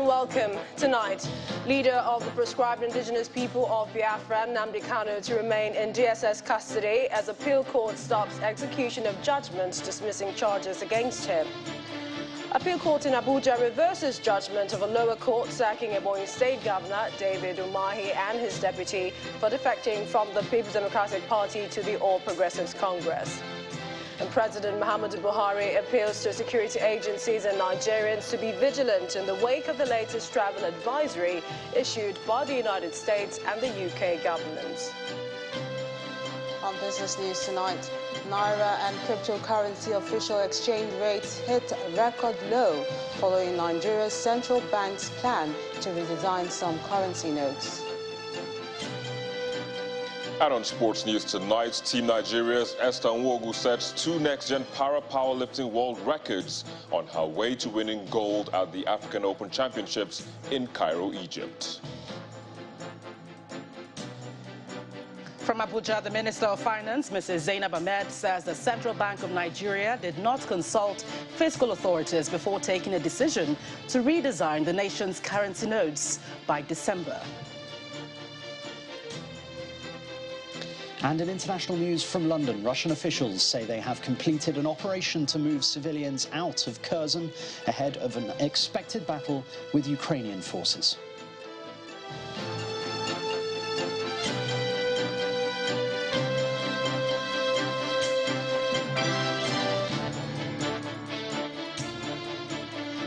and welcome. Tonight, leader of the proscribed indigenous people of Biafra, Nnamdi Kanu, to remain in DSS custody as appeal court stops execution of judgments dismissing charges against him. Appeal court in Abuja reverses judgment of a lower court sacking Ebonyi State Governor David Umahi and his deputy for defecting from the People's Democratic Party to the All Progressives Congress. And President Muhammadu Buhari appeals to security agencies and Nigerians to be vigilant in the wake of the latest travel advisory issued by the United States and the UK governments. On business news tonight, Naira and cryptocurrency official exchange rates hit record low following Nigeria's central bank's plan to redesign some currency notes. And on sports news tonight, Team Nigeria's Esther Nwogu sets 2 next-gen powerlifting world records on her way to winning gold at the African Open Championships in Cairo, Egypt. From Abuja, the Minister of Finance, Mrs. Zainab Ahmed, says the Central Bank of Nigeria did not consult fiscal authorities before taking a decision to redesign the nation's currency notes by December. And in international news from London, Russian officials say they have completed an operation to move civilians out of Kherson ahead of an expected battle with Ukrainian forces.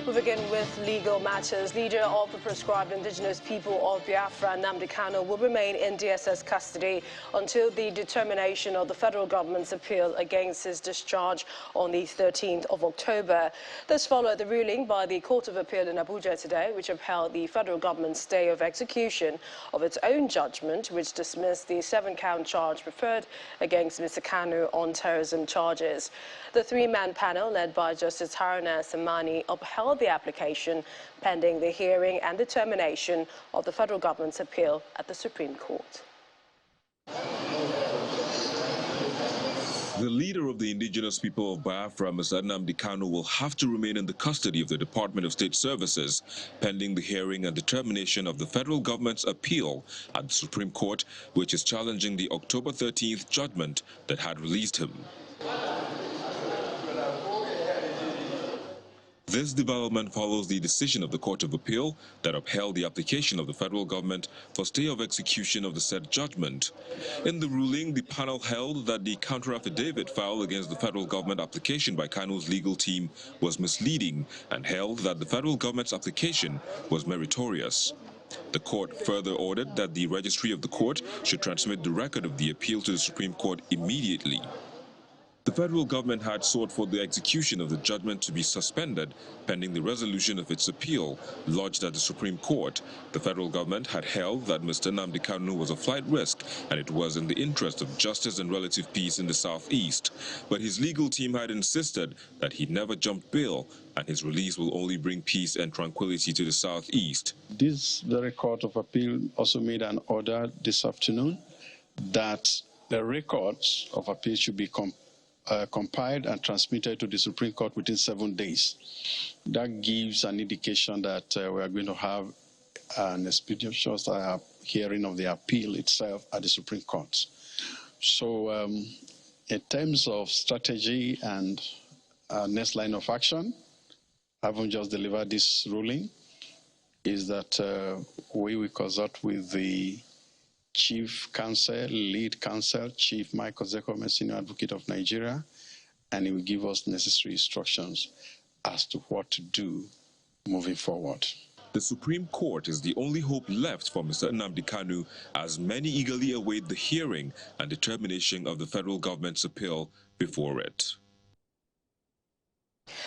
We begin with legal matters. Leader of the proscribed indigenous people of Biafra, Nnamdi Kanu, will remain in DSS custody until the determination of the federal government's appeal against his discharge on the 13th of October. This followed the ruling by the Court of Appeal in Abuja today, which upheld the federal government's stay of execution of its own judgment, which dismissed the 7-count charge preferred against Mr. Kanu on terrorism charges. The 3-man panel, led by Justice Haruna Samani, upheld the application pending the hearing and determination of the federal government's appeal at the Supreme Court. The leader of the indigenous people of Biafra, Mr. Nnamdi Kanu, will have to remain in the custody of the Department of State Services pending the hearing and determination of the federal government's appeal at the Supreme Court, which is challenging the October 13th judgment that had released him. This development follows the decision of the Court of Appeal that upheld the application of the federal government for stay of execution of the said judgment. In the ruling, the panel held that the counter-affidavit filed against the federal government application by Kanu's legal team was misleading and held that the federal government's application was meritorious. The court further ordered that the registry of the court should transmit the record of the appeal to the Supreme Court immediately. The federal government had sought for the execution of the judgment to be suspended pending the resolution of its appeal lodged at the Supreme Court. The federal government had held that Mr. Nnamdi Kanu was a flight risk and it was in the interest of justice and relative peace in the southeast. But his legal team had insisted that he never jumped bail and his release will only bring peace and tranquility to the southeast. This very Court of Appeal also made an order this afternoon that the records of appeal should be compiled and transmitted to the Supreme Court within 7 days. That gives an indication that we are going to have an expeditious hearing of the appeal itself at the Supreme Court. So in terms of strategy and next line of action, having just delivered this ruling, is that we will consult with the Chief Counsel, Lead Counsel, Chief Michael Zekome, Senior Advocate of Nigeria, and he will give us necessary instructions as to what to do moving forward. The Supreme Court is the only hope left for Mr. Nnamdi Kanu, as many eagerly await the hearing and determination of the federal government's appeal before it.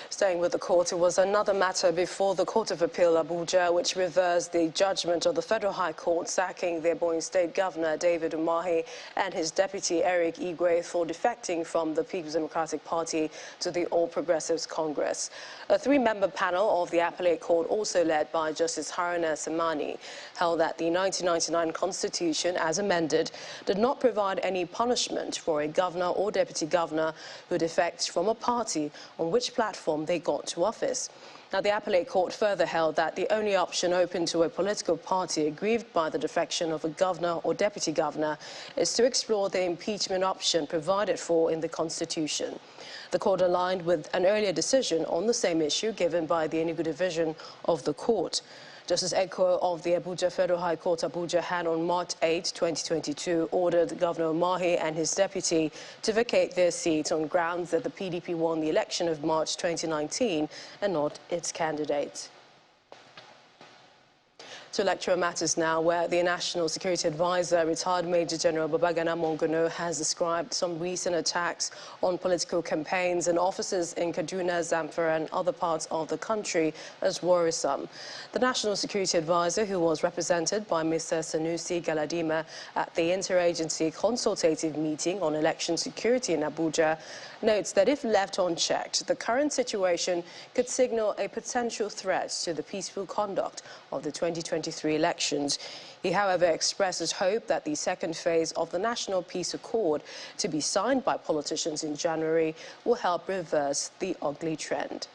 Staying with the court, it was another matter before the Court of Appeal Abuja, which reversed the judgment of the Federal High Court sacking the Ebonyi State Governor David Umahi and his deputy Eric Igwe for defecting from the People's Democratic Party to the All Progressives Congress. A 3-member panel of the Appellate Court, also led by Justice Haruna Samani, held that the 1999 Constitution, as amended, did not provide any punishment for a governor or deputy governor who defects from a party on which platform platform they got to office. Now, the appellate court further held that the only option open to a political party aggrieved by the defection of a governor or deputy governor is to explore the impeachment option provided for in the Constitution. The court aligned with an earlier decision on the same issue given by the Enugu Division of the court. Justice Ekweremadu of the Abuja Federal High Court Abuja had on March 8, 2022, ordered Governor Umahi and his deputy to vacate their seats on grounds that the PDP won the election of March 2019 and not its candidate. To electoral matters now, where the National Security Advisor, retired Major General Nnamdi Kanu, has described some recent attacks on political campaigns and offices in Kaduna, Zamfara and other parts of the country as worrisome. The National Security Advisor, who was represented by Mr. Sanusi Galadima at the Interagency Consultative Meeting on Election Security in Abuja, notes that if left unchecked, the current situation could signal a potential threat to the peaceful conduct of the 2023 elections. He, however, expresses hope that the second phase of the National Peace Accord, to be signed by politicians in January, will help reverse the ugly trend.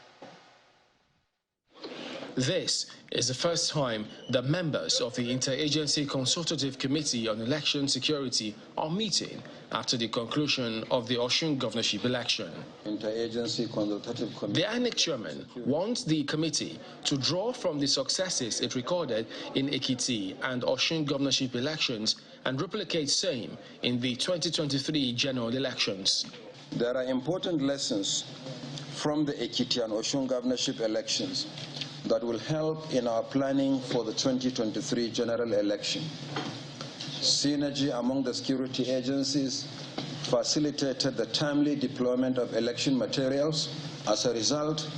This is the first time that members of the Interagency Consultative Committee on Election Security are meeting after the conclusion of the Osun governorship election. Interagency Consultative Committee. The INEC chairman wants the committee to draw from the successes it recorded in Ekiti and Osun governorship elections and replicate same in the 2023 general elections. There are important lessons from the Ekiti and Osun governorship elections that will help in our planning for the 2023 general election. Synergy among the security agencies facilitated the timely deployment of election materials. As a result,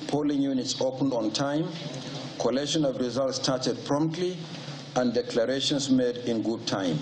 polling units opened on time, collation of results started promptly, and declarations made in good time.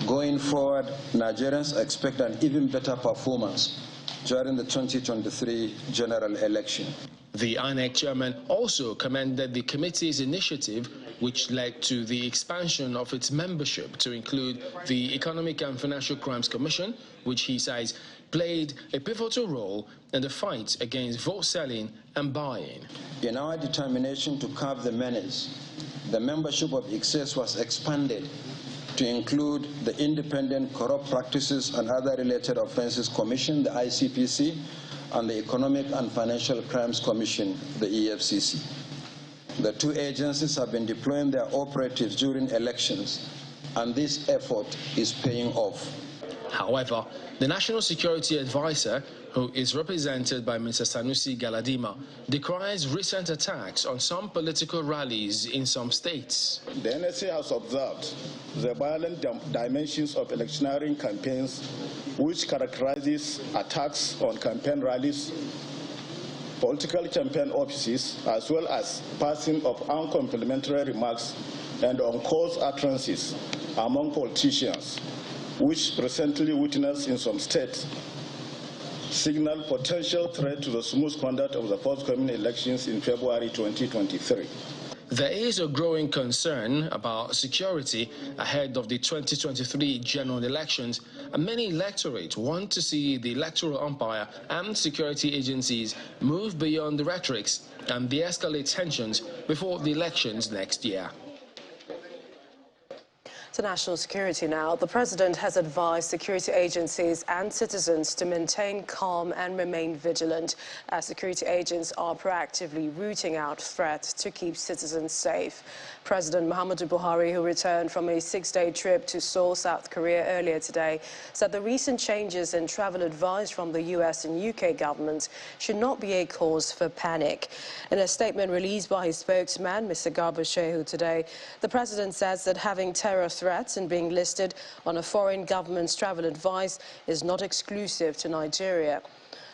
Going forward, Nigerians expect an even better performance during the 2023 general election. The INEC chairman also commended the committee's initiative, which led to the expansion of its membership to include the Economic and Financial Crimes Commission, which he says played a pivotal role in the fight against vote selling and buying. In our determination to curb the menace, the membership of ICSES was expanded to include the Independent Corrupt Practices and Other Related Offences Commission, the ICPC, and the Economic and Financial Crimes Commission, the EFCC. The two agencies have been deploying their operatives during elections, and this effort is paying off. However, the National Security Advisor, who is represented by Mr. Sanusi Galadima, decries recent attacks on some political rallies in some states. The NSA has observed the violent dimensions of electioneering campaigns, which characterizes attacks on campaign rallies, political campaign offices, as well as passing of uncomplimentary remarks and uncalled utterances among politicians, which recently witnessed in some states, signal potential threat to the smooth conduct of the forthcoming elections in February 2023. There is a growing concern about security ahead of the 2023 general elections, and many electorates want to see the electoral umpire and security agencies move beyond the rhetorics and de-escalate tensions before the elections next year. To national security now, the president has advised security agencies and citizens to maintain calm and remain vigilant as security agents are proactively rooting out threats to keep citizens safe. President Muhammadu Buhari, who returned from a 6-day trip to Seoul, South Korea earlier today, said the recent changes in travel advice from the US and UK governments should not be a cause for panic. In a statement released by his spokesman, Mr. Garba Shehu, today, the president says that having terror threats and being listed on a foreign government's travel advice is not exclusive to Nigeria.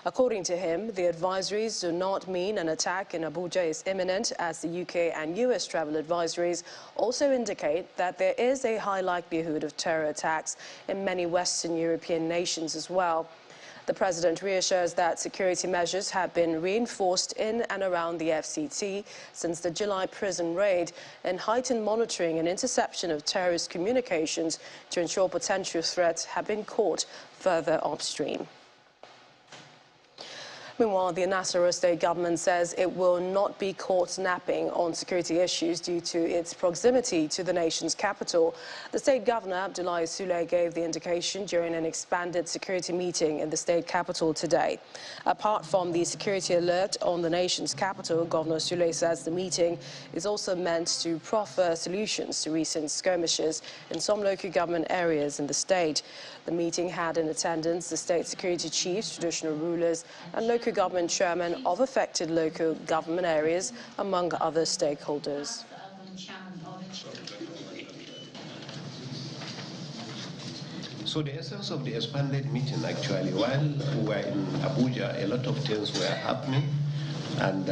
According to him, the advisories do not mean an attack in Abuja is imminent, as the UK and US travel advisories also indicate that there is a high likelihood of terror attacks in many Western European nations as well. The president reassures that security measures have been reinforced in and around the FCT since the July prison raid, and heightened monitoring and interception of terrorist communications to ensure potential threats have been caught further upstream. Meanwhile, the Nasarawa state government says it will not be caught napping on security issues due to its proximity to the nation's capital. The state governor, Abdullahi Sule, gave the indication during an expanded security meeting in the state capital today. Apart from the security alert on the nation's capital, Governor Sule says the meeting is also meant to proffer solutions to recent skirmishes in some local government areas in the state. The meeting had in attendance the state security chiefs, traditional rulers, and local government chairmen of affected local government areas, among other stakeholders. So the essence of the expanded meeting, actually, while we were in Abuja, a lot of things were happening, and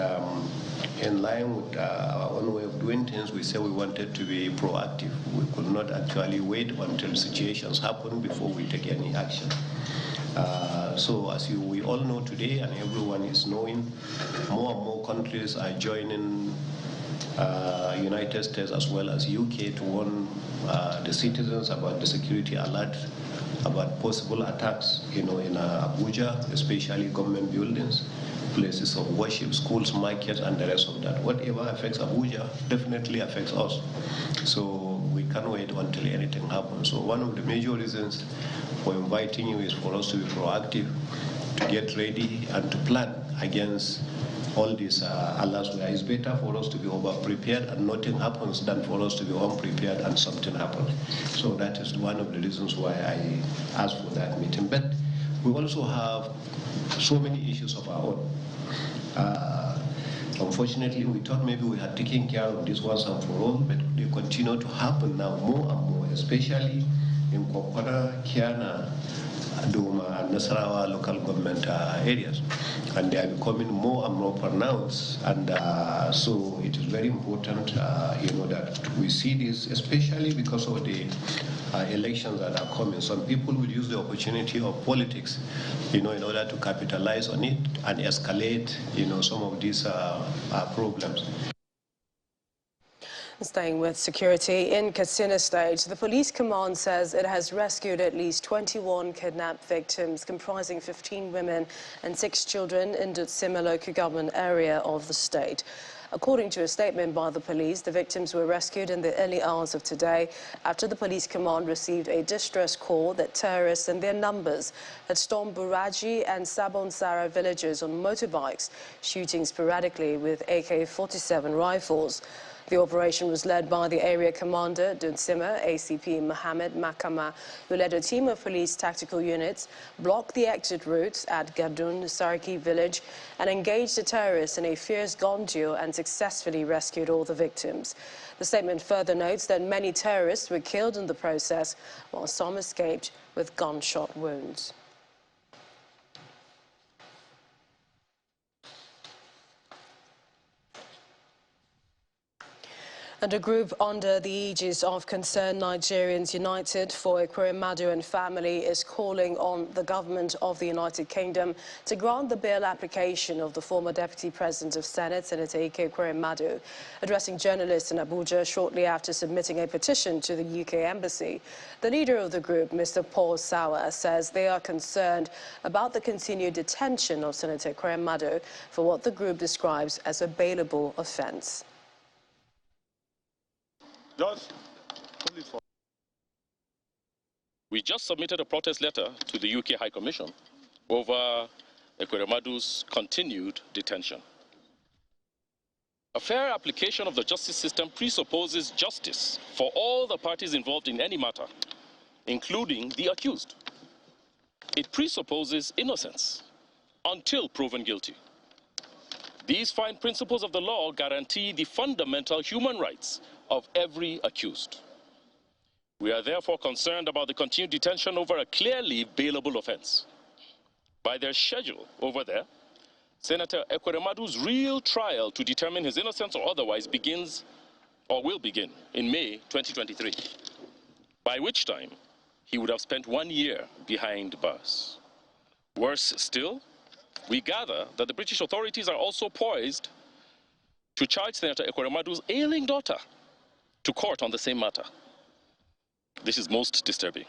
in line with our own way of doing things, we said we wanted to be proactive. We could not actually wait until situations happen before we take any action. So as we all know today, and everyone is knowing, more and more countries are joining United States as well as UK to warn the citizens about the security alert, about possible attacks, in Abuja, especially government buildings, places of worship, schools, markets, and the rest of that. Whatever affects Abuja definitely affects us. So we can't wait until anything happens. So one of the major reasons for inviting you is for us to be proactive, to get ready, and to plan against all these alerts. Where it's better for us to be over-prepared and nothing happens than for us to be unprepared and something happens. So that is one of the reasons why I asked for that meeting. But we also have so many issues of our own. Unfortunately, we thought maybe we had taken care of this once and for all, but they continue to happen now more and more, especially in Kokora, Kiana, Duma, and Nasarawa local government areas. And they are becoming more and more pronounced. And so it is very important, that we see this, especially because of the elections that are coming. Some people will use the opportunity of politics, in order to capitalize on it and escalate, some of these problems. Staying with security, in Katsina State, the police command says it has rescued at least 21 kidnapped victims, comprising 15 women and 6 children in the Dutsima local government area of the state. According to a statement by the police, the victims were rescued in the early hours of today after the police command received a distress call that terrorists and their numbers had stormed Buraji and Sabonsara villages on motorbikes, shooting sporadically with AK-47 rifles. The operation was led by the area commander, Dutsima, ACP Mohammed Makama, who led a team of police tactical units, blocked the exit routes at Gadun Sarki village, and engaged the terrorists in a fierce gun duel and successfully rescued all the victims. The statement further notes that many terrorists were killed in the process, while some escaped with gunshot wounds. And a group under the aegis of Concerned Nigerians United for Ekweremadu and family is calling on the government of the United Kingdom to grant the bail application of the former Deputy President of Senate, Senator Ekweremadu. Addressing journalists in Abuja shortly after submitting a petition to the UK Embassy, the leader of the group, Mr. Paul Sawa, says they are concerned about the continued detention of Senator Ekweremadu for what the group describes as a bailable offence. We just submitted a protest letter to the UK High Commission over Ekweremadu's continued detention. A fair application of the justice system presupposes justice for all the parties involved in any matter, including the accused. It presupposes innocence until proven guilty. These fine principles of the law guarantee the fundamental human rights of every accused. We are therefore concerned about the continued detention over a clearly bailable offense. By their schedule over there, Senator Ekweremadu's real trial to determine his innocence or otherwise begins or will begin in May 2023, by which time he would have spent 1 year behind bars. Worse still, we gather that the British authorities are also poised to charge Senator Ekweremadu's ailing daughter to court on the same matter. This is most disturbing,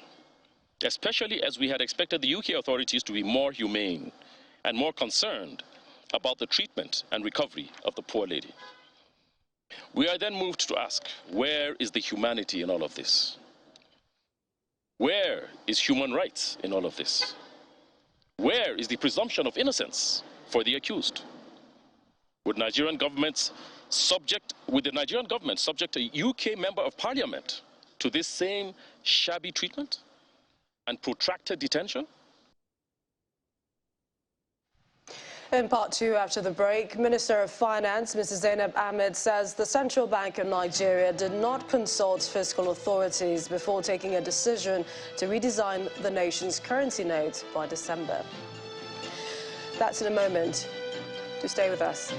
especially as we had expected the UK authorities to be more humane and more concerned about the treatment and recovery of the poor lady. We are then moved to ask, where is the humanity in all of this? Where is human rights in all of this? Where is the presumption of innocence for the accused? Would the Nigerian government subject a UK member of parliament to this same shabby treatment and protracted detention? In part two, after the break, Minister of Finance, Mrs. Zainab Ahmed, says the Central Bank of Nigeria did not consult fiscal authorities before taking a decision to redesign the nation's currency note by December. That's in a moment. Do stay with us.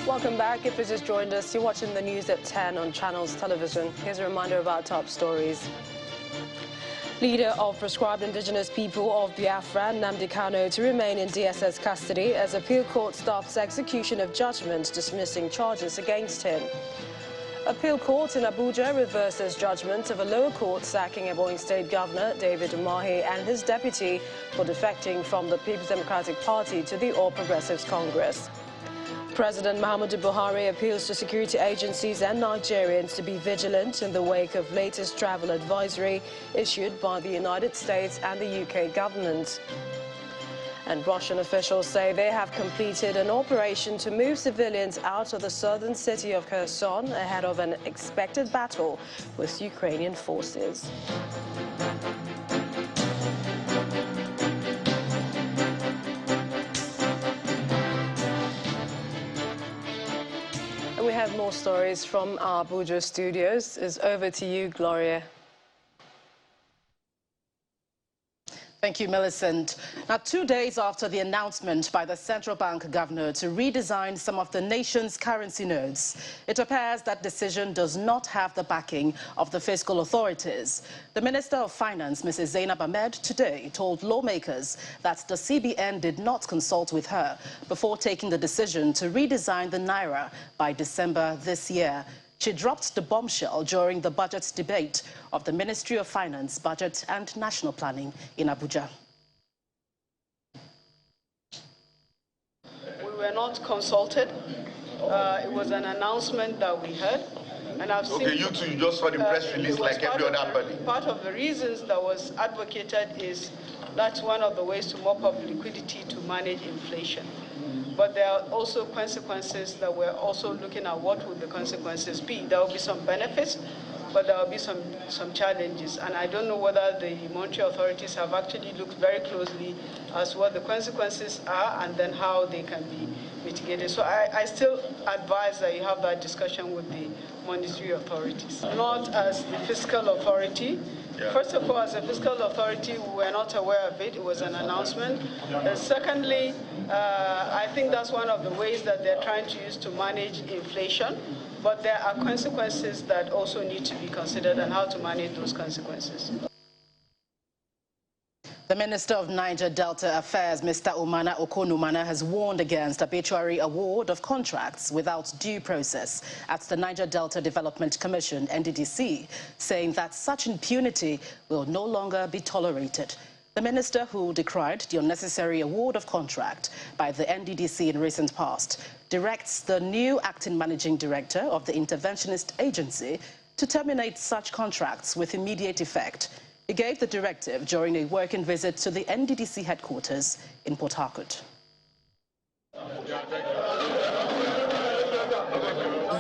Welcome back. If you just joined us, you're watching the news at 10 on Channels Television. Here's a reminder of our top stories. Leader of proscribed indigenous people of Biafra, Nnamdi Kanu, to remain in DSS custody as appeal court stops execution of judgment dismissing charges against him. Appeal court in Abuja reverses judgment of a lower court sacking Ebonyi State Governor David Umahi and his deputy for defecting from the People's Democratic Party to the All Progressives Congress. President Muhammadu Buhari appeals to security agencies and Nigerians to be vigilant in the wake of latest travel advisory issued by the United States and the UK government. And Russian officials say they have completed an operation to move civilians out of the southern city of Kherson ahead of an expected battle with Ukrainian forces. We have more stories from our Abuja studios. It's over to you, Gloria. Thank you, Millicent. Now, 2 days after the announcement by the Central Bank Governor to redesign some of the nation's currency notes, it appears that decision does not have the backing of the fiscal authorities. The Minister of Finance, Mrs. Zainab Ahmed, today told lawmakers that the CBN did not consult with her before taking the decision to redesign the Naira by December this year. She dropped the bombshell during the budget debate of the Ministry of Finance, Budget and National Planning in Abuja. We were not consulted. It was an announcement that we heard. And I've seen, you just saw the press release like every other body. Part of the reasons that was advocated is that's one of the ways to mop up liquidity to manage inflation. But there are also consequences that we're also looking at. What would the consequences be? There will be some benefits, but there will be some challenges. And I don't know whether the monetary authorities have actually looked very closely as what the consequences are and then how they can be mitigated. So I still advise that you have that discussion with the monetary authorities. Not as the fiscal authority. First of all, as a fiscal authority, we were not aware of it. It was an announcement. Secondly, I think that's one of the ways that they're trying to use to manage inflation. But there are consequences that also need to be considered and how to manage those consequences. The Minister of Niger Delta Affairs, Mr. Umana Okonumana, has warned against arbitrary award of contracts without due process at the Niger Delta Development Commission, NDDC, saying that such impunity will no longer be tolerated. The minister, who decried the unnecessary award of contract by the NDDC in recent past, directs the new acting managing director of the interventionist agency to terminate such contracts with immediate effect. He gave the directive during a working visit to the NDDC headquarters in Port Harcourt.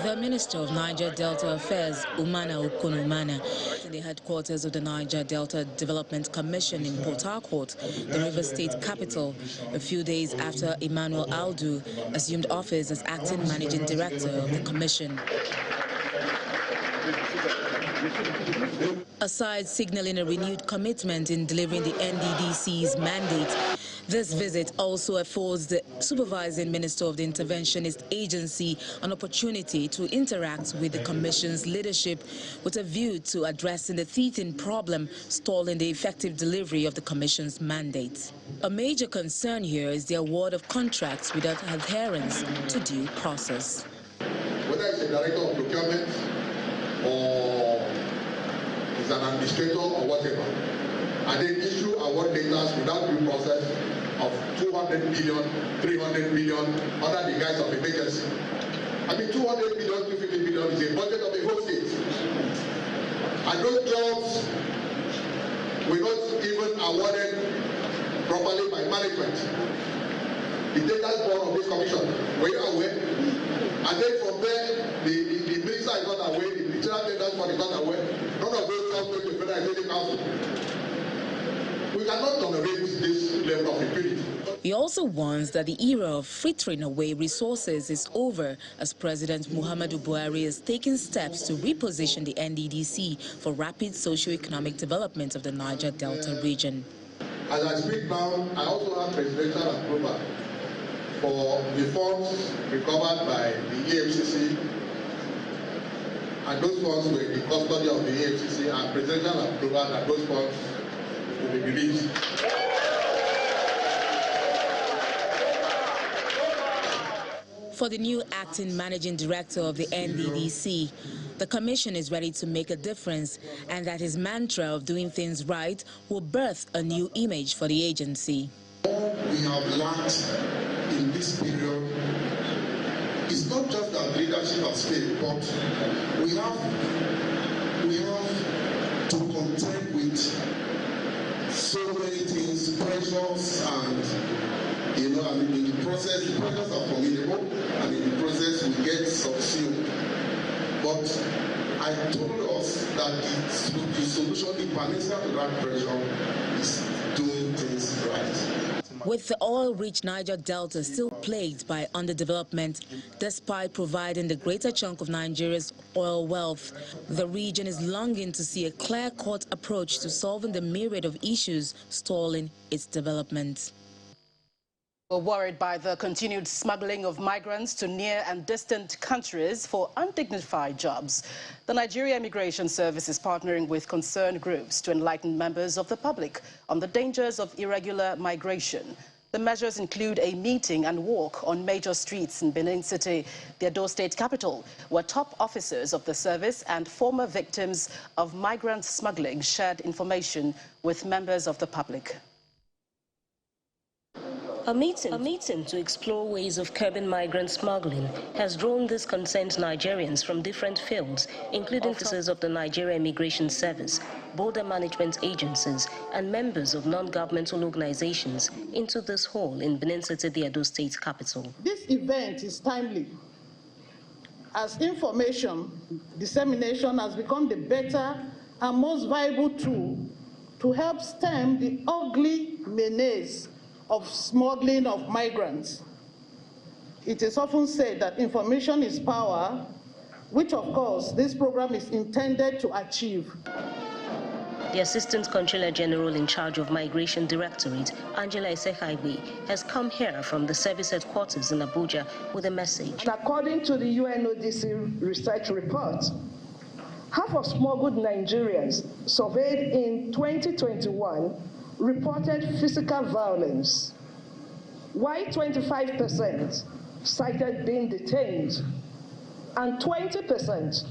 The Minister of Niger Delta Affairs, Umana Okonumana, in the headquarters of the Niger Delta Development Commission in Port Harcourt, the River State capital, a few days after Emmanuel Aldu assumed office as acting managing director of the commission. Aside signaling a renewed commitment in delivering the NDDC's mandate, This visit also affords the supervising minister of the interventionist agency an opportunity to interact with the commission's leadership with a view to addressing the teething problem stalling the effective delivery of the commission's mandate. A major concern here is the award of contracts without adherence to due process. Whether it's a director of procurement or is an administrator or whatever, and they issue award letters without due process of 200 billion, 300 billion under the guise of emergency. I mean, 200 billion, 250 billion is a budget of the whole state. And those jobs were not even awarded properly by management. The data board of this commission, were you aware? And then from there, the minister is not aware, the general tenders board is not aware. None of those jobs went to the Federal Executive Council. We cannot tolerate this level of impunity. He also warns that the era of frittering away resources is over as President Muhammadu Buhari is taking steps to reposition the NDDC for rapid socio-economic development of the Niger Delta region. As I speak now, I also have presidential approval for the funds recovered by the EFCC, and those funds were in the custody of the EFCC, and presidential approval that those funds will be released. For the new acting managing director of the NDDC, the commission is ready to make a difference, and that his mantra of doing things right will birth a new image for the agency. All we have lacked in this period is not just that leadership has failed, but we have to contend with so many things, pressures, and in the process, the pressures are formidable, and in the process we get subsumed. But I told us that the solution, the panacea to that pressure, is doing things right. With the oil-rich Niger Delta still plagued by underdevelopment, despite providing the greater chunk of Nigeria's oil wealth, the region is longing to see a clear-cut approach to solving the myriad of issues stalling its development. Worried by the continued smuggling of migrants to near and distant countries for undignified jobs, the Nigeria Immigration Service is partnering with concerned groups to enlighten members of the public on the dangers of irregular migration. The measures include a meeting and walk on major streets in Benin City, the Edo State capital, where top officers of the service and former victims of migrant smuggling shared information with members of the public. A meeting to explore ways of curbing migrant smuggling has drawn these concerned Nigerians from different fields, including officers of the Nigeria Immigration Service, border management agencies, and members of non-governmental organizations into this hall in Benin City, the Edo State capital. This event is timely, as information dissemination has become the better and most viable tool to help stem the ugly menace of smuggling of migrants. It is often said that information is power, which of course this program is intended to achieve. The Assistant Controller General in charge of Migration Directorate, Angela Isekaiwe, has come here from the service headquarters in Abuja with a message. According to the UNODC research report, half of smuggled Nigerians surveyed in 2021 reported physical violence, while 25% cited being detained, and 20%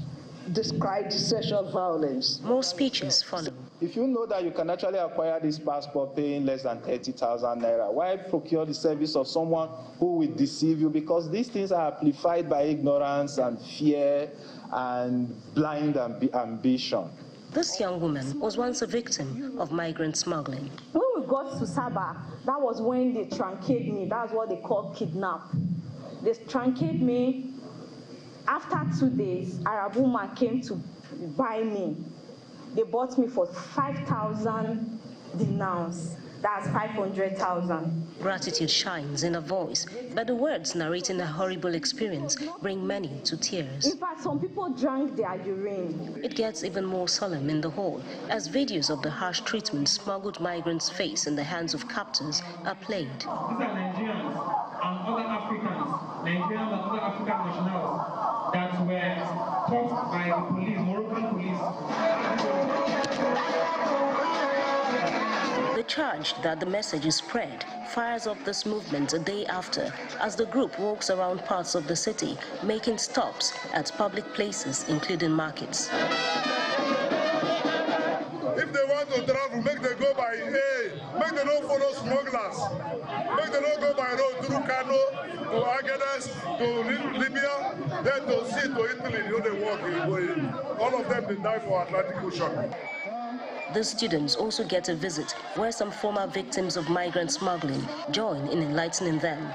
described sexual violence. More speeches follow. If you know that you can actually acquire this passport paying less than 30,000 naira, why procure the service of someone who will deceive you? Because these things are amplified by ignorance and fear and blind ambition. This young woman was once a victim of migrant smuggling. When we got to Saba, that was when they truncated me. That's what they call kidnap. They truncated me. After 2 days, Arab woman came to buy me. They bought me for 5,000 dinars. That's 500,000. Gratitude shines in her voice, but the words narrating a horrible experience bring many to tears. In fact, some people drank their urine. It gets even more solemn in the hall as videos of the harsh treatment smuggled migrants face in the hands of captors are played. These are Nigerians and other Africans, Nigerians and other African nationals that were caught by the police, Moroccan police. The charge that the message is spread fires up this movement a day after as the group walks around parts of the city, making stops at public places, including markets. If they want to travel, make them go by air. Make them not follow smugglers. Make them not go by road through Kano, to Agadas, to Libya, then to sea, to Italy. You know they walk in. All of them, they die for Atlantic Ocean. The students also get a visit where some former victims of migrant smuggling join in enlightening them.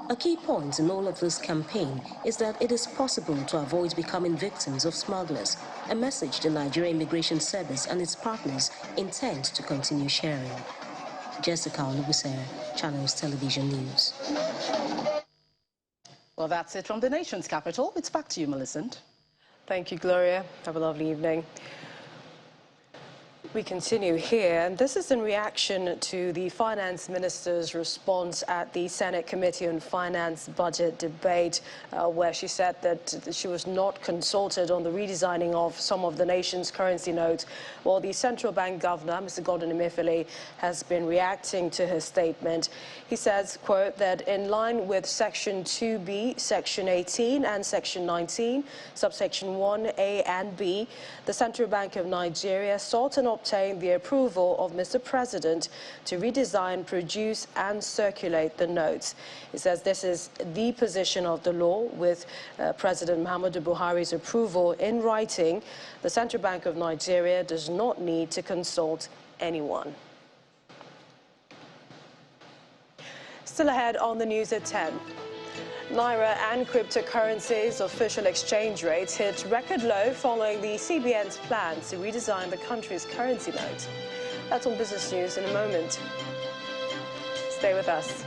A key point in all of this campaign is that it is possible to avoid becoming victims of smugglers, a message the Nigerian Immigration Service and its partners intend to continue sharing. Jessica Olubusere, Channels Television News. Well, that's it from the nation's capital. It's back to you, Millicent. Thank you, Gloria. Have a lovely evening. We continue here, and this is in reaction to the Finance Minister's response at the Senate Committee on Finance Budget debate, where she said that she was not consulted on the redesigning of some of the nation's currency notes. Well, the Central Bank Governor, Mr. Gordon Emefiele, has been reacting to her statement. He says, quote, that in line with Section 2B, Section 18 and Section 19, subsection 1A and B, the Central Bank of Nigeria sought and obtain the approval of Mr. President to redesign, produce and circulate the notes. It says this is the position of the law. With President Muhammadu Buhari's approval in writing, the Central Bank of Nigeria does not need to consult anyone. Still ahead on the news at 10. Naira and cryptocurrencies official exchange rates hit record low following the CBN's plan to redesign the country's currency note. That's on Business News in a moment. Stay with us.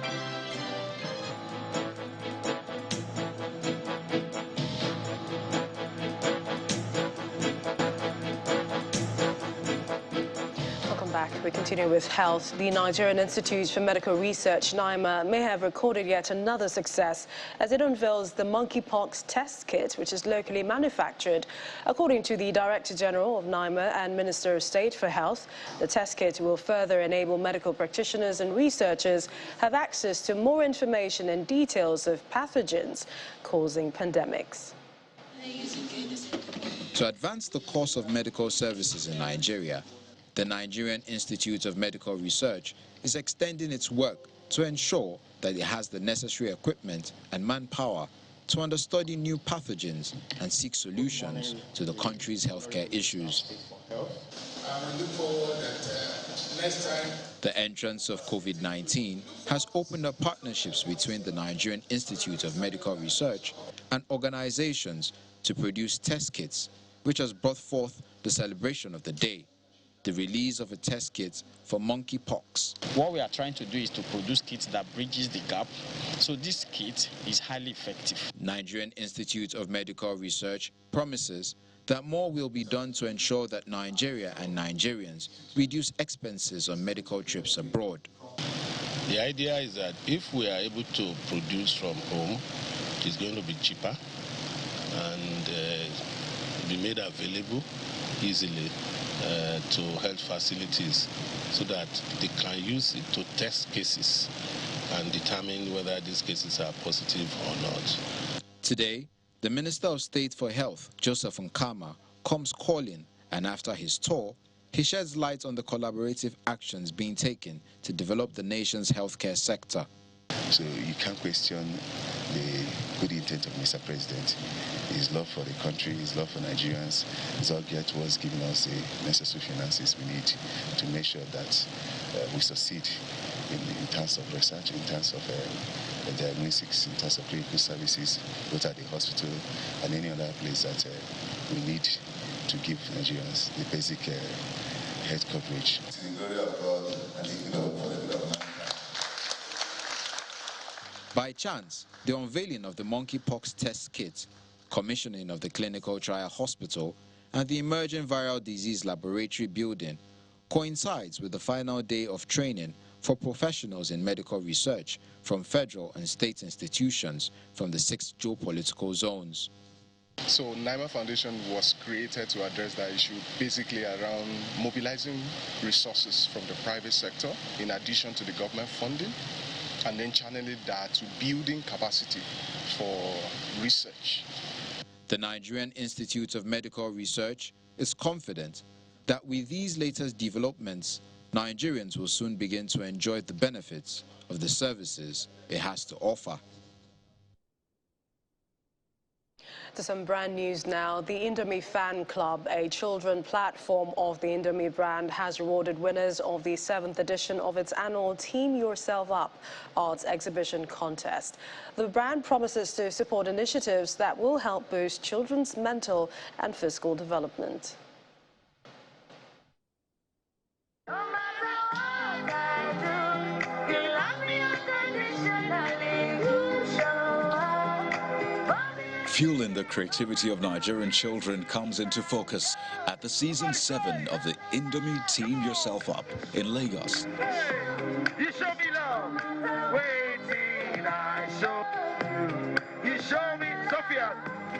We continue with health. The Nigerian Institute for Medical Research, NIMR, may have recorded yet another success as it unveils the monkeypox test kit, which is locally manufactured. According to the Director General of NIMR and Minister of State for Health, the test kit will further enable medical practitioners and researchers have access to more information and details of pathogens causing pandemics. To advance the course of medical services in Nigeria, the Nigerian Institute of Medical Research is extending its work to ensure that it has the necessary equipment and manpower to understudy new pathogens and seek solutions to the country's healthcare issues. The entrance of COVID-19 has opened up partnerships between the Nigerian Institute of Medical Research and organizations to produce test kits, which has brought forth the celebration of the day, the release of a test kit for monkeypox. What we are trying to do is to produce kits that bridges the gap, so this kit is highly effective. Nigerian Institute of Medical Research promises that more will be done to ensure that Nigeria and Nigerians reduce expenses on medical trips abroad. The idea is that if we are able to produce from home, it's going to be cheaper and be made available easily to health facilities so that they can use it to test cases and determine whether these cases are positive or not. Today, the Minister of State for Health, Joseph Nkama, comes calling, and after his tour, he sheds light on the collaborative actions being taken to develop the nation's healthcare sector. So you can't question the good intent of Mr. President. His love for the country, his love for Nigerians is all geared towards giving us the necessary finances we need to make sure that we succeed in terms of research, in terms of diagnostics, in terms of clinical services, both at the hospital and any other place that we need to give Nigerians the basic health coverage. By chance, the unveiling of the monkeypox test kit, commissioning of the clinical trial hospital, and the emerging viral disease laboratory building coincides with the final day of training for professionals in medical research from federal and state institutions from the 6 geopolitical zones. So NIMA Foundation was created to address that issue, basically around mobilizing resources from the private sector in addition to the government funding, and then channeling that to building capacity for research. The Nigerian Institute of Medical Research is confident that with these latest developments, Nigerians will soon begin to enjoy the benefits of the services it has to offer. To some brand news now. The Indomie Fan Club, a children platform of the Indomie brand, has rewarded winners of the 7th edition of its annual Team Yourself Up arts exhibition contest. The brand promises to support initiatives that will help boost children's mental and physical development. Fueling the creativity of Nigerian children comes into focus at the season 7 of the Indomie Team Yourself Up in Lagos. Hey, you show me love, waiting, I show you show me, Sophia.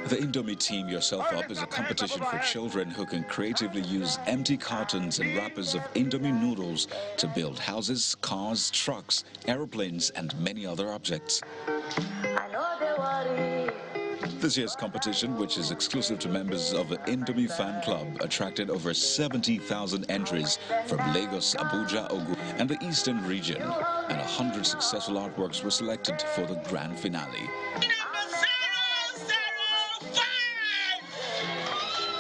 The Indomie Team Yourself Up is a competition for children who can creatively use empty cartons and wrappers of Indomie noodles to build houses, cars, trucks, aeroplanes, and many other objects. I know they worry. This year's competition, which is exclusive to members of the Indomie Fan Club, attracted over 70,000 entries from Lagos, Abuja, Ogun, and the Eastern region, and 100 successful artworks were selected for the grand finale.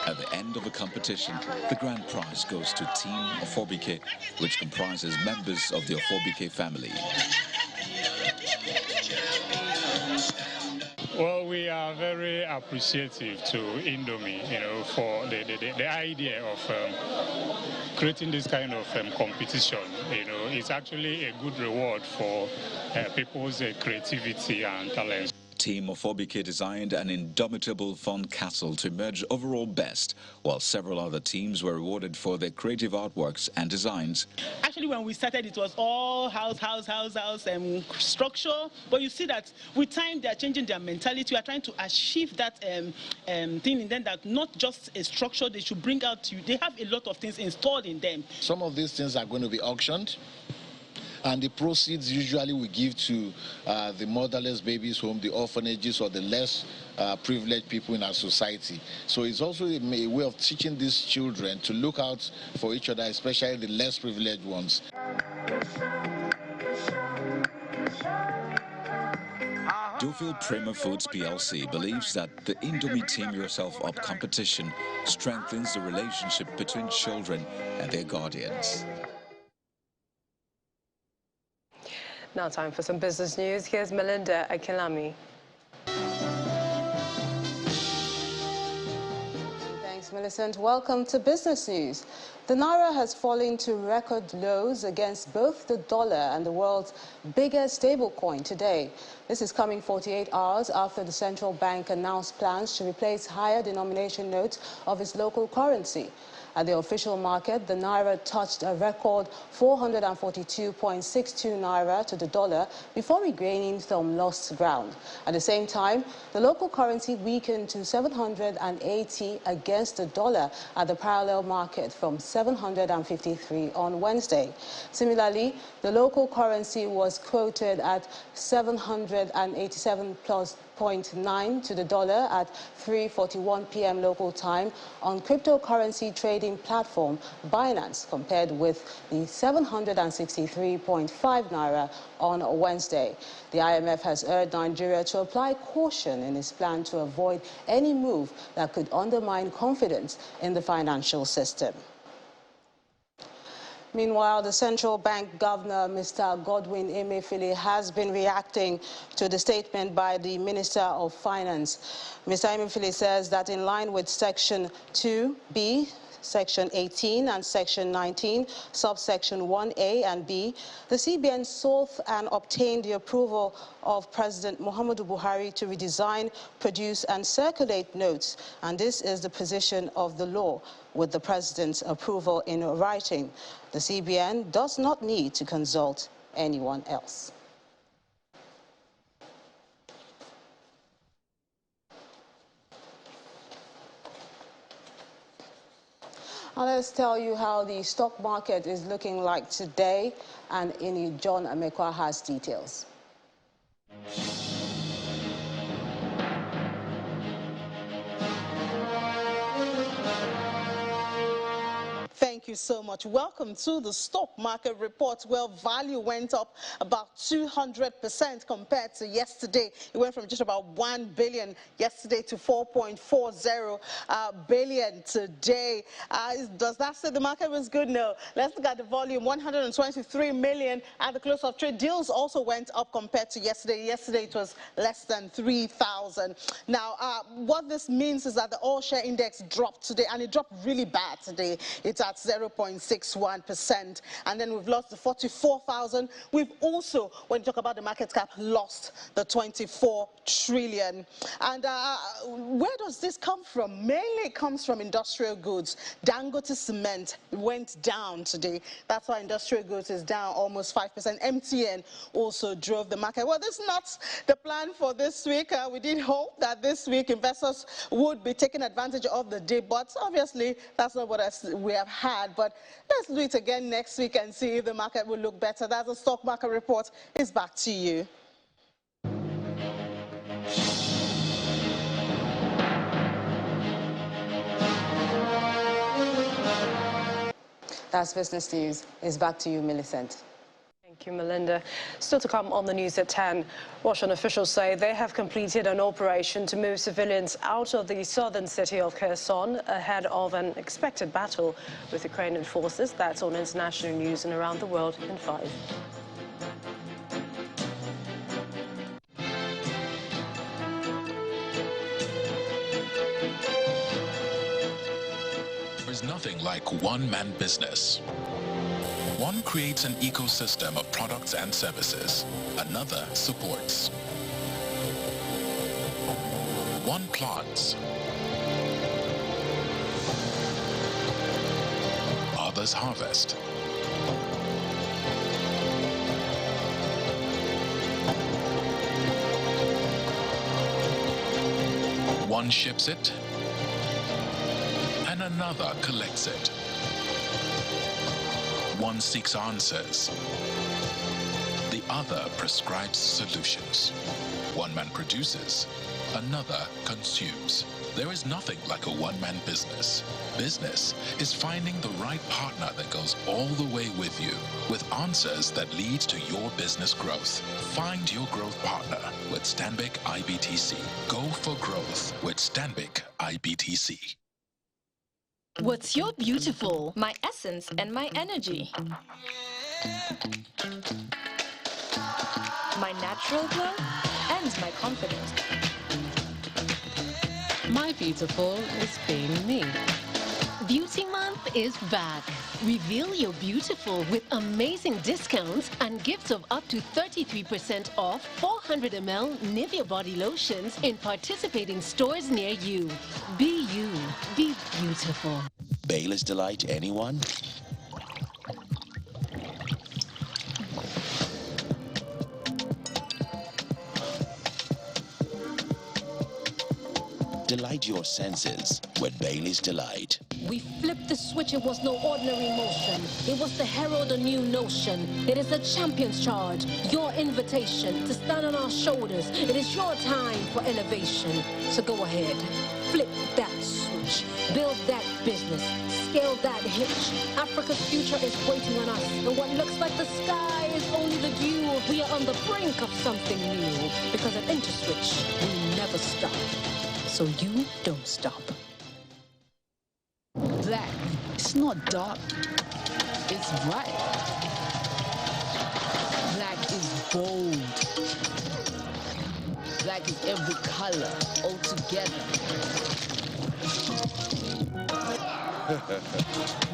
At the end of the competition, the grand prize goes to Team Ofobike, which comprises members of the Ofobike family. Well, we are very appreciative to Indomie, for the idea of creating this kind of competition. It's actually a good reward for people's creativity and talents. Team Ofobike designed an indomitable fun castle to emerge overall best, while several other teams were rewarded for their creative artworks and designs. Actually, when we started, it was all house, structure. But you see that with time, they are changing their mentality. We are trying to achieve that thing in them, that not just a structure they should bring out to you. They have a lot of things installed in them. Some of these things are going to be auctioned, and the proceeds usually we give to the motherless babies home, the orphanages, or the less privileged people in our society. So it's also a way of teaching these children to look out for each other, especially the less privileged ones. Dufil Prima Foods PLC believes that the Indomie Team Yourself Up competition strengthens the relationship between children and their guardians. Now time for some business news. Here's Melinda Akilami. Thanks, Millicent. Welcome to Business News. The Naira has fallen to record lows against both the dollar and the world's biggest stablecoin today. This is coming 48 hours after the central bank announced plans to replace higher denomination notes of its local currency. At the official market, the Naira touched a record 442.62 Naira to the dollar before regaining some lost ground. At the same time, the local currency weakened to 780 against the dollar at the parallel market from 753 on Wednesday. Similarly, the local currency was quoted at 787 plus 0.9 to the dollar at 3:41 p.m. local time on cryptocurrency trading platform Binance, compared with the 763.5 Naira on Wednesday. The IMF has urged Nigeria to apply caution in its plan to avoid any move that could undermine confidence in the financial system. Meanwhile, the central bank governor, Mr. Godwin Emefiele, has been reacting to the statement by the Minister of Finance. Mr. Emefiele says that in line with Section 2B, Section 18 and Section 19, subsection 1A and B, the CBN sought and obtained the approval of President Muhammadu Buhari to redesign, produce and circulate notes, and this is the position of the law, with the President's approval in writing. The CBN does not need to consult anyone else. Now let's tell you how the stock market is looking like today, and John Amekwa has details. Thank you so much. Welcome to the stock market report, where value went up about 200% compared to yesterday. It went from just about 1 billion yesterday to 4.40 billion today. Does that say the market was good? No. Let's look at the volume. 123 million at the close of trade. Deals also went up compared to yesterday. Yesterday it was less than 3,000. Now, what this means is that the all share index dropped today, and it dropped really bad today. It's at 0.61%, and then we've lost the 44,000. We've also, when you talk about the market cap, lost the 24 trillion. And where does this come from? Mainly it comes from industrial goods. Dangote cement went down today. That's why industrial goods is down almost 5%. MTN also drove the market. Well, this is not the plan for this week. We did hope that this week investors would be taking advantage of the dip, but obviously that's not what we have had. But let's do it again next week and see if the market will look better. That's a stock market report. It's back to you. That's business news. It's back to you, Millicent. Thank you, Melinda. Still to come on the news at 10. Russian officials say they have completed an operation to move civilians out of the southern city of Kherson ahead of an expected battle with Ukrainian forces. That's on international news and around the world in 5. There's nothing like one-man business. One creates an ecosystem of products and services. Another supports. One plants. Others harvest. One ships it, and another collects it. One seeks answers. The other prescribes solutions. One man produces, another consumes. There is nothing like a one-man business. Business is finding the right partner that goes all the way with you, with answers that lead to your business growth. Find your growth partner with Stanbic IBTC. Go for growth with Stanbic IBTC. What's your beautiful? My essence and my energy. My natural glow and my confidence. My beautiful is being me. Beauty Month is back. Reveal your beautiful with amazing discounts and gifts of up to 33% off 400 ml Nivea body lotions in participating stores near you. Be you. Be beautiful. Bayless Delight, anyone? Delight your senses with Bailey's Delight. We flipped the switch. It was no ordinary motion. It was to herald a new notion. It is a champion's charge. Your invitation to stand on our shoulders. It is your time for elevation. So go ahead. Flip that switch. Build that business. Scale that hitch. Africa's future is waiting on us. And what looks like the sky is only the dew. We are on the brink of something new. Because at InterSwitch, we never stop. So you don't stop. Black, it's not dark. is bright. Black is bold. Black is every color all together.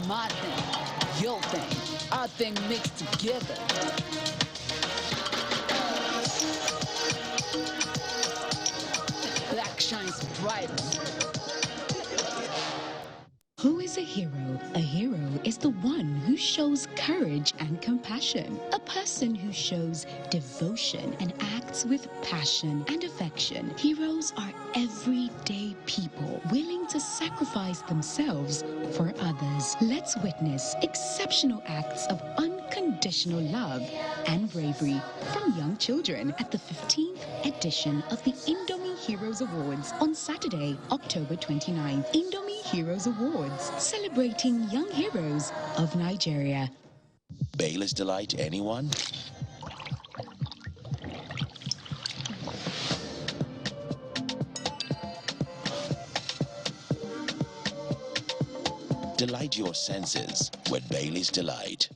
My thing, your thing, our thing mixed together. Black shines brighter. Who is a hero? A hero is the one who shows courage and compassion. A person who shows devotion and acts with passion and affection. Heroes are everyday people willing to sacrifice themselves for others. Let's witness exceptional acts of unconditional love and bravery from young children at the 15th edition of the Indomie Heroes Awards on Saturday, October 29th. Indomie Heroes Awards, celebrating young heroes of Nigeria. Bayless delight anyone? Delight your senses with Bailey's Delight.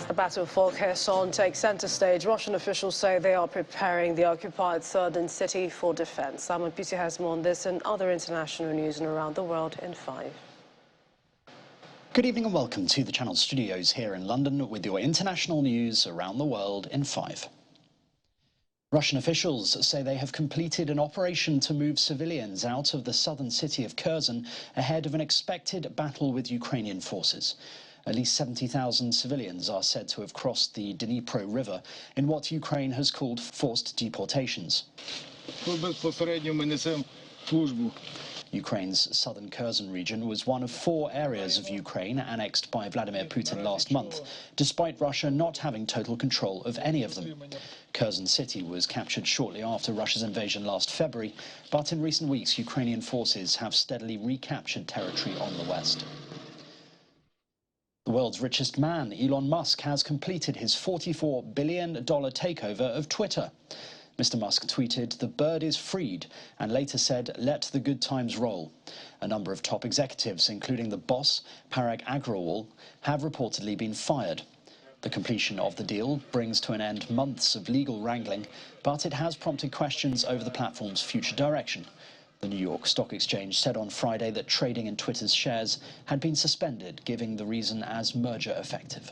The battle for Kherson takes center stage. Russian officials say they are preparing the occupied southern city for defense. Simon Pussy has more on this and other international news and around the world in 5. Good evening and welcome to the Channel Studios here in London with your international news around the world in 5. Russian officials say they have completed an operation to move civilians out of the southern city of Kherson ahead of an expected battle with Ukrainian forces. At least 70,000 civilians are said to have crossed the Dnipro River in what Ukraine has called forced deportations. Ukraine's southern Kherson region was one of 4 areas of Ukraine annexed by Vladimir Putin last month, despite Russia not having total control of any of them. Kherson city was captured shortly after Russia's invasion last February, but in recent weeks Ukrainian forces have steadily recaptured territory on the west. The world's richest man, Elon Musk, has completed his $44 billion takeover of Twitter. Mr. Musk tweeted, "The bird is freed," and later said, "Let the good times roll." A number of top executives, including the boss, Parag Agrawal, have reportedly been fired. The completion of the deal brings to an end months of legal wrangling, but it has prompted questions over the platform's future direction. The New York Stock Exchange said on Friday that trading in Twitter's shares had been suspended, giving the reason as merger effective.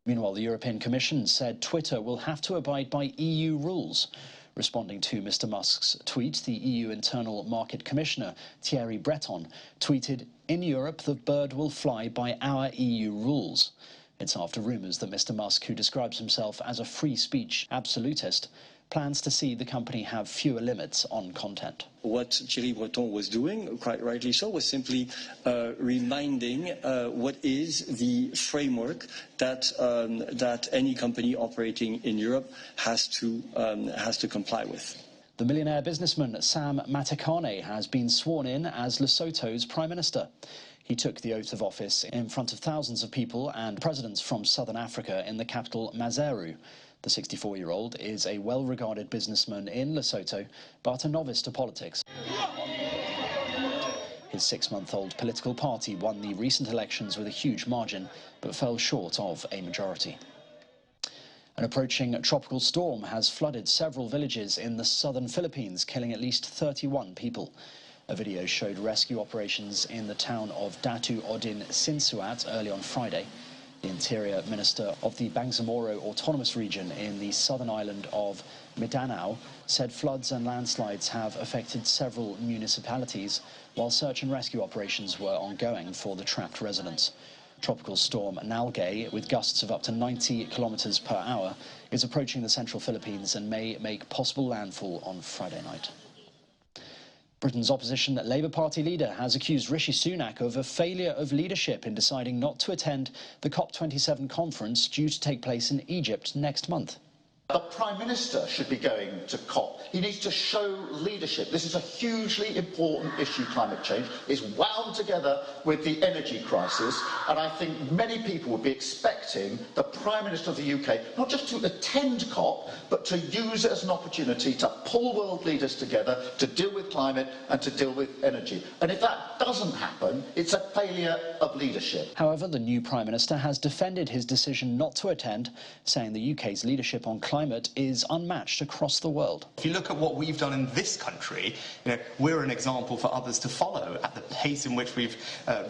Meanwhile, the European Commission said Twitter will have to abide by EU rules. Responding to Mr. Musk's tweet, the EU Internal Market Commissioner, Thierry Breton, tweeted, "In Europe, the bird will fly by our EU rules." It's after rumours that Mr. Musk, who describes himself as a free speech absolutist, plans to see the company have fewer limits on content. What Thierry Breton was doing, quite rightly so, was simply reminding what is the framework that any company operating in Europe has to comply with. The millionaire businessman Sam Matekane has been sworn in as Lesotho's Prime Minister. He took the oath of office in front of thousands of people and presidents from southern Africa in the capital Maseru. The 64-year-old is a well-regarded businessman in Lesotho, but a novice to politics. His 6-month-old political party won the recent elections with a huge margin, but fell short of a majority. An approaching tropical storm has flooded several villages in the southern Philippines, killing at least 31 people. A video showed rescue operations in the town of Datu Odin Sinsuat early on Friday. The Interior Minister of the Bangsamoro Autonomous Region in the southern island of Mindanao said floods and landslides have affected several municipalities, while search and rescue operations were ongoing for the trapped residents. Tropical storm Nalgae, with gusts of up to 90 kilometers per hour, is approaching the central Philippines and may make possible landfall on Friday night. Britain's opposition Labour Party leader has accused Rishi Sunak of a failure of leadership in deciding not to attend the COP27 conference due to take place in Egypt next month. The Prime Minister should be going to COP. He needs to show leadership. This is a hugely important issue, climate change. It's wound together with the energy crisis, and I think many people would be expecting the Prime Minister of the UK not just to attend COP, but to use it as an opportunity to pull world leaders together to deal with climate and to deal with energy. And if that doesn't happen, it's a failure of leadership. However, the new Prime Minister has defended his decision not to attend, saying the UK's leadership on climate is unmatched across the world. If you look at what we've done in this country, we're an example for others to follow at the pace in which we've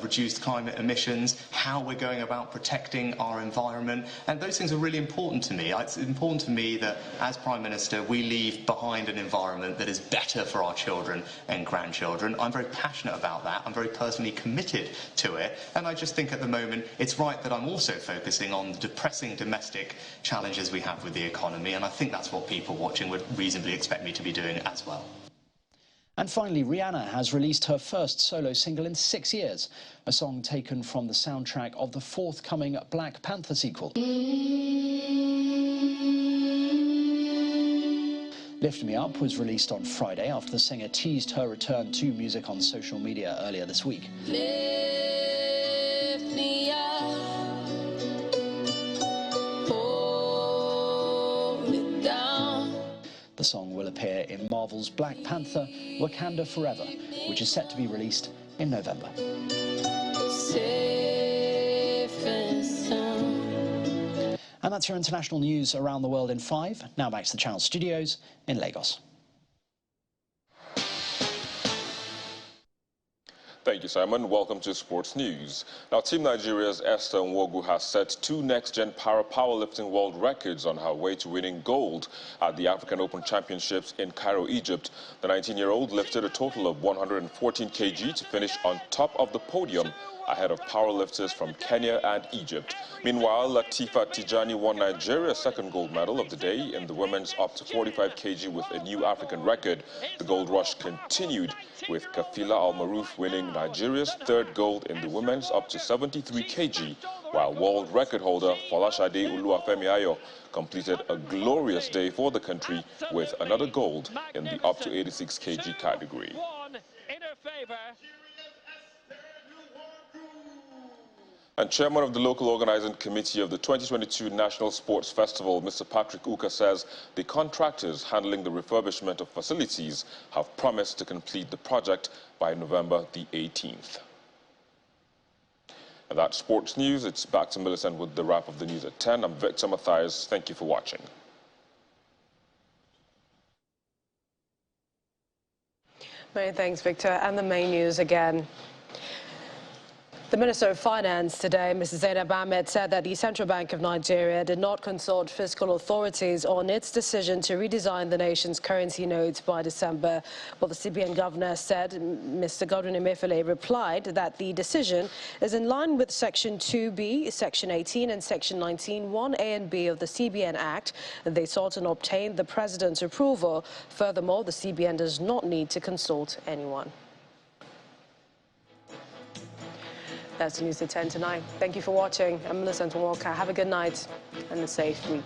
reduced climate emissions, how we're going about protecting our environment, and those things are really important to me. It's important to me that as Prime Minister we leave behind an environment that is better for our children and grandchildren. I'm very passionate about that. I'm very personally committed to it, and I just think at the moment it's right that I'm also focusing on the depressing domestic challenges we have with the economy, and I think that's what people watching would reasonably expect me to be doing as well. And finally, Rihanna has released her first solo single in 6 years, a song taken from the soundtrack of the forthcoming Black Panther sequel. Lift Me Up was released on Friday after the singer teased her return to music on social media earlier this week. Lift me up. The song will appear in Marvel's Black Panther: Wakanda Forever, which is set to be released in November. And that's your international news around the world in 5. Now back to the Channel Studios in Lagos. Thank you, Simon. Welcome to Sports News. Now, Team Nigeria's Esther Nwogu has set 2 next-gen powerlifting world records on her way to winning gold at the African Open Championships in Cairo, Egypt. The 19-year-old lifted a total of 114 kg to finish on top of the podium ahead of powerlifters from Kenya and Egypt. Meanwhile, Latifa Tijani won Nigeria's second gold medal of the day in the women's up to 45 kg with a new African record. The gold rush continued with Kafila Al-Maruf winning Nigeria's third gold in the women's up to 73 kg, while world record holder Folashade Oluwafemi Ayo completed a glorious day for the country with another gold in the up to 86 kg category. And Chairman of the local organizing committee of the 2022 National Sports Festival, Mr. Patrick Uka, says the contractors handling the refurbishment of facilities have promised to complete the project by November the 18th. And that's sports news. It's back to Millicent with the wrap of the news at 10. I'm Victor Mathias. Thank you for watching. Many thanks, Victor. And the main news again. The Minister of Finance today, Mrs. Zainab Ahmed, said that the Central Bank of Nigeria did not consult fiscal authorities on its decision to redesign the nation's currency notes by December. Well, the CBN Governor said, Mr. Godwin Emefiele replied that the decision is in line with Section 2B, Section 18 and Section 19, 1A and B of the CBN Act. They sought and obtained the President's approval. Furthermore, the CBN does not need to consult anyone. That's the news at 10 tonight. Thank you for watching. I'm Melissa Walker. Have a good night and a safe week.